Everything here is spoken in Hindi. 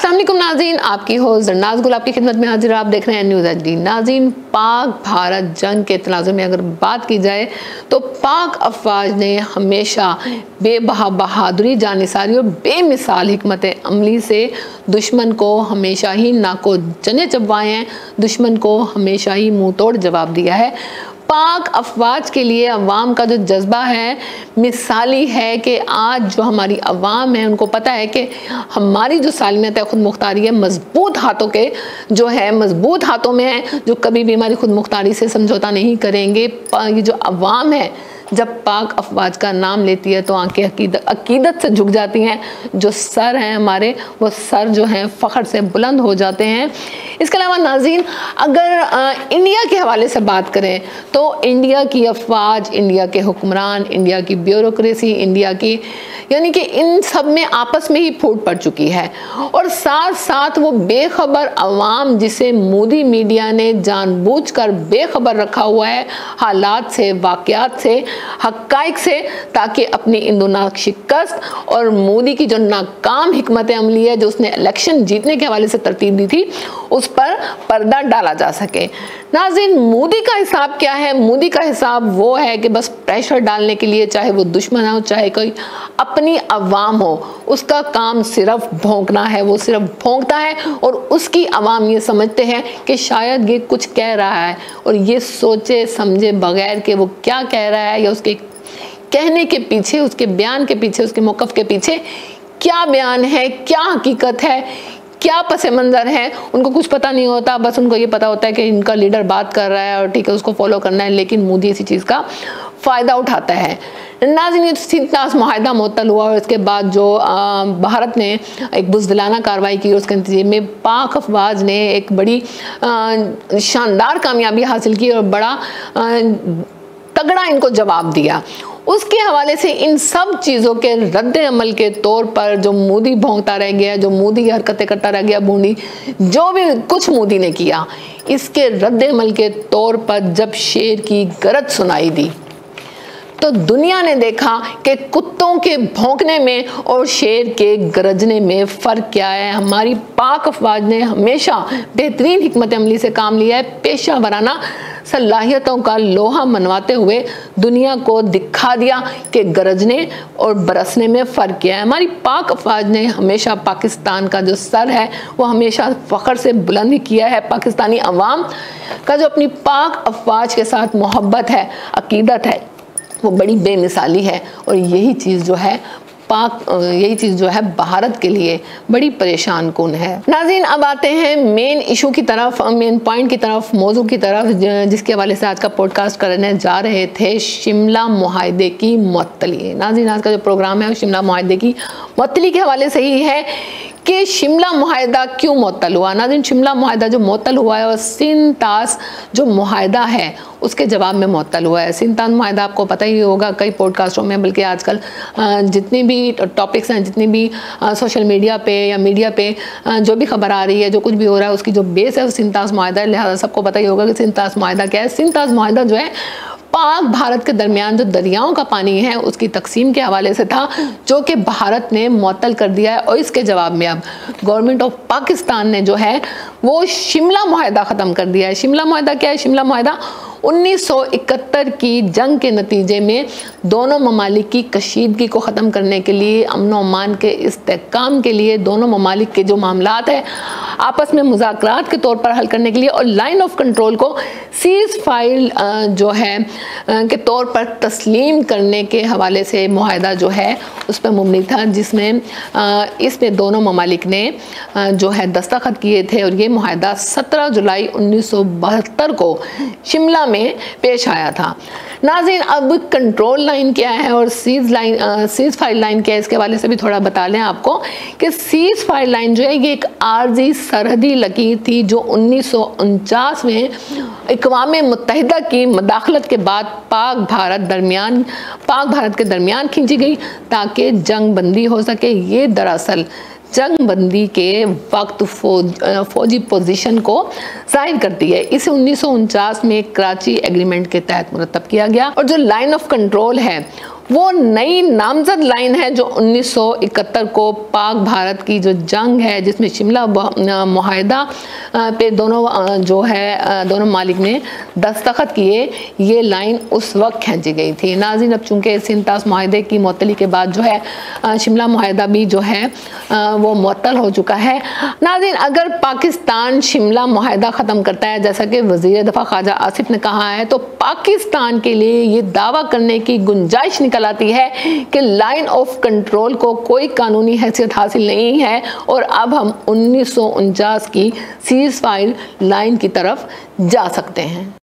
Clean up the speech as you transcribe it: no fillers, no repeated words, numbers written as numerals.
अस्सलाम वालेकुम नाज़रीन, आपकी होस्ट जरनाज गुल आपकी खिदमत में हाजिर। आप देख रहे हैं न्यूज़ HD। नाज़रीन, पाक भारत जंग के तनाज़ुर में अगर बात की जाए तो पाक अफवाज ने हमेशा बहादुरी, जानिसारी और बेमिसाल हिकमत अमली से दुश्मन को हमेशा ही नाको चने चबवाए हैं, दुश्मन को हमेशा ही मुँह तोड़ जवाब दिया है। पाक अफवाज के लिए अवाम का जो जज्बा है मिसाली है कि आज जो हमारी अवाम है उनको पता है कि हमारी जो सालियत है खुद मुख्तारी है, मजबूत हाथों के जो है मजबूत हाथों में है, जो कभी भी हमारी खुद मुख्तारी से समझौता नहीं करेंगे। ये जो अवाम है जब पाक अफवाज का नाम लेती है तो आंखें अकीदत से झुक जाती हैं, जो सर हैं हमारे वो सर जो हैं फ़ख्र से बुलंद हो जाते हैं। इसके अलावा नाज़रीन, अगर इंडिया के हवाले से बात करें तो इंडिया की अफवाज, इंडिया के हुक्मरान, इंडिया की ब्यूरोक्रेसी, इंडिया की यानी कि इन सब में आपस में ही फूट पड़ चुकी है। और साथ साथ वो बेखबर अवाम जिसे मोदी मीडिया ने जानबूझकर बेखबर रखा हुआ है हालात से, वाक़यात से, हक़ाइक़ से, ताकि अपनी इंदुना शिकस्त और मोदी की जो नाकाम हिकमत अमली है जो उसने इलेक्शन जीतने के हवाले से तरतीब दी थी उस पर पर्दा डाला जा सके। नाज़रीन, मोदी का हिसाब क्या है? मोदी का हिसाब वो है कि बस प्रेशर डालने के लिए, चाहे वो दुश्मन हो चाहे कोई अपनी अवाम हो, उसका काम सिर्फ भौंकना है। वो सिर्फ भौंकता है और उसकी अवाम ये समझते हैं कि शायद ये कुछ कह रहा है और ये सोचे समझे बगैर कि वो क्या कह रहा है या उसके कहने के पीछे, उसके बयान के पीछे, उसके मौक़िफ़ के पीछे क्या बयान है, क्या हकीकत है, क्या पस मंज़र है, उनको कुछ पता नहीं होता। बस उनको ये पता होता है कि इनका लीडर बात कर रहा है और ठीक है उसको फॉलो करना है, लेकिन मोदी इसी चीज़ का फ़ायदा उठाता है। नाज़रीन, सिंतास मुआहदा मुअत्तल हुआ और इसके बाद जो भारत ने एक बुज़दिलाना कार्रवाई की और उसके नतीजे में पाक अफवाज ने एक बड़ी शानदार कामयाबी हासिल की और बड़ा तगड़ा इनको जवाब दिया। उसके हवाले से इन सब चीज़ों के रद्द अमल के तौर पर जो मोदी भौंकता रह गया, जो मोदी हरकतें करता रह गया, बूंदी जो भी कुछ मोदी ने किया, इसके रद्द अमल के तौर पर जब शेर की गरज सुनाई दी तो दुनिया ने देखा कि कुत्तों के भौंकने में और शेर के गरजने में फ़र्क क्या है। हमारी पाक अफवाज ने हमेशा बेहतरीन हिकमत अमली से काम लिया है, पेशा वराना सलाहियतों का लोहा मनवाते हुए दुनिया को दिखा दिया कि गरजने और बरसने में फ़र्क क्या है। हमारी पाक अफवाज ने हमेशा पाकिस्तान का जो सर है वो हमेशा फ़ख्र से बुलंद किया है। पाकिस्तानी अवाम का जो अपनी पाक अफवाज के साथ मोहब्बत है, अकीदत है, वो बड़ी बेमिसाली है और यही चीज़ जो है भारत के लिए बड़ी परेशान कुन है। नाज़रीन, अब आते हैं मेन इशू की तरफ, मेन पॉइंट की तरफ, मौजू की तरफ, जिसके हवाले से आज का पॉडकास्ट करने जा रहे थे, शिमला मुआहदे की मुअत्तली। नाज़रीन, आज का जो प्रोग्राम है वो शिमला मुआहदे की मुअत्तली के हवाले से ही है कि शिमला मुआहदा क्यों मुअत्तल हुआ। नाज़रीन, शिमला मुआहदा जो मुअत्तल हुआ है और सिंतास जो मुआहदा है उसके जवाब में मुअत्तल हुआ है। सिंतास मुआहदा आपको पता ही होगा, कई पॉडकास्टों में, बल्कि आजकल जितनी भी टॉपिक्स हैं, जितनी भी सोशल मीडिया पे या मीडिया पे जो भी खबर आ रही है, जो कुछ भी हो रहा है, उसकी जो बेस है वो सिंतास मुआहदा है। लिहाजा सबको पता ही होगा कि सिंतास मुआहदा क्या है। सिंतास मुआहदा जो है पाक भारत के दरमियान जो दरियाओं का पानी है उसकी तकसीम के हवाले से था, जो कि भारत ने मुअत्तल कर दिया है। और इसके जवाब में अब गवर्नमेंट ऑफ पाकिस्तान ने जो है वो शिमला मुआहदा ख़त्म कर दिया है। शिमला मुआहदा क्या है? शिमला मुआहदा 1971 की जंग के नतीजे में दोनों ममालिक की कशीदगी को ख़त्म करने के लिए, अमन व अमान के इस्तेहकाम के लिए, दोनों ममालिक के जो मामलात है आपस में मुज़ाकरात के तौर पर हल करने के लिए और लाइन ऑफ कंट्रोल को सीज़ फायर जो है के तौर पर तस्लीम करने के हवाले से मुआहदा जो है उस पर मुबनी था, जिसमें इसमें दोनों ममालिक ने जो है दस्तखत किए थे। और ये मुआहदा 17 जुलाई 1972 को शिमला में पेश आया था। नाज़रीन, अब कंट्रोल लाइन क्या है और सीज़ फायर लाइन क्या है, इसके हवाले से भी थोड़ा बता लें आपको कि सीज़ फायर लाइन जो है ये एक आर्जी सरहदी लकीर थी जो 1949 में अक़वाम मुत्तहिदा की मदाखलत के बाद पाक भारत के दरमियान खींची गई ताकि जंग बंदी हो सके। ये दरअसल जंग बंदी के वक्त फौजी पोजीशन को जाहिर करती है। इसे 1949 में कराची एग्रीमेंट के तहत मुरतब किया गया और जो लाइन ऑफ कंट्रोल है वो नई नामजद लाइन है जो 1971 को पाक भारत की जो जंग है, जिसमें शिमला मुआहदा पे दोनों मालिक ने दस्तखत किए, ये लाइन उस वक्त खींची गई थी। नाज़रीन, अब चूँकि सिंतास मुआहदे की मुअत्तली के बाद जो है शिमला मुआहदा भी जो है वो मुअत्तल हो चुका है। नाज़रीन, अगर पाकिस्तान शिमला मुआहदा ख़त्म करता है, जैसा कि वज़ीर दफ़ा ख्वाजा आसिफ ने कहा है, तो पाकिस्तान के लिए ये दावा करने की गुंजाइश निकल आती है कि लाइन ऑफ कंट्रोल को कोई कानूनी हैसियत हासिल नहीं है और अब हम 1949 की सीज़ फायर लाइन की तरफ जा सकते हैं।